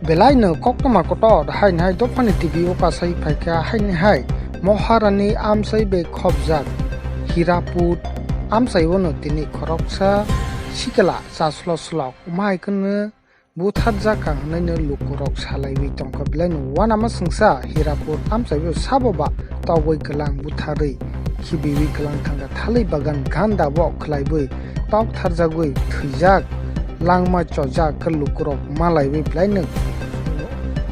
Belaino Kokma Koto, the High Night Dopani TV Opasai Paika High Maharani Amchai Be Khobjak Hiraput Amchai Wono Tini Koroksa Sikala Saslo Slok Maikane Buthadjakang Nino Lukurok Salai Witonka Blen Wanama Sangsa Hiraput Amchai Saboba Tawai Kalang Buthari Kibiwi Kalang Tanga Thali Bagan Ganda Wok Klaibui Tok Tharjagui Thijak Langma Chojak Lukurok Malai Wiplainu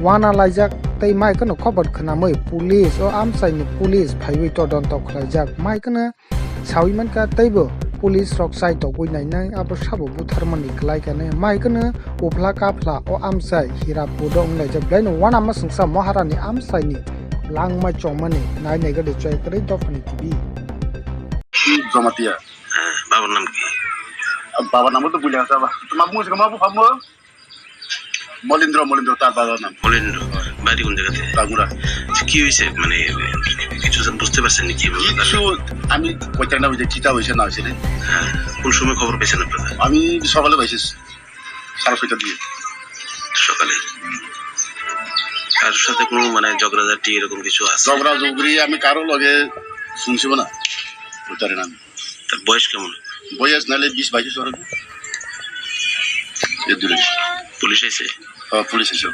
Wana Lajak Tay Maikano Cobot Kanamoi Police or Amchai ni Police Paiwi Todon Tok Lajak Maikana Sawimanka Table Police Rock Site of Winai Abosabo Butharmani Laikane Maikana Uplakapla or Amchai Hirapudong Lajak Blano Wana Masangsa Maharani Amchai ni Langma Chomani Nai Nega de Joy Great Dofani TV Zomatia Baba নাম কি বাবার নাম তো ভুলে গেছে তোমার মুখ মামু ফামু মলিন্দ্র তার বাবার নাম মলিন্দ্র বাড়ি কোন জায়গাতে দাকুরা কি হইছে মানে কিছু বুঝতে পারছেন নাকি কিছু আমি কইতে না বুঝে চিতা হইছে না হইছে কোন সময় খবর পেয়েছেন আপনারা আমি সকালে পাইছি 6:30 দিয়ে সকালে কার সাথে কোনো মানে ঝগড়াঝাটি এরকম কিছু আছে ঝগড়া ঝগড়ি আমি কারো লগে শুনছিও না বুঝতারে না তার বয়স কেমন বয়স নালে 20-22 বছর এ দূরে পুলিশ এসে পুলিশ এসে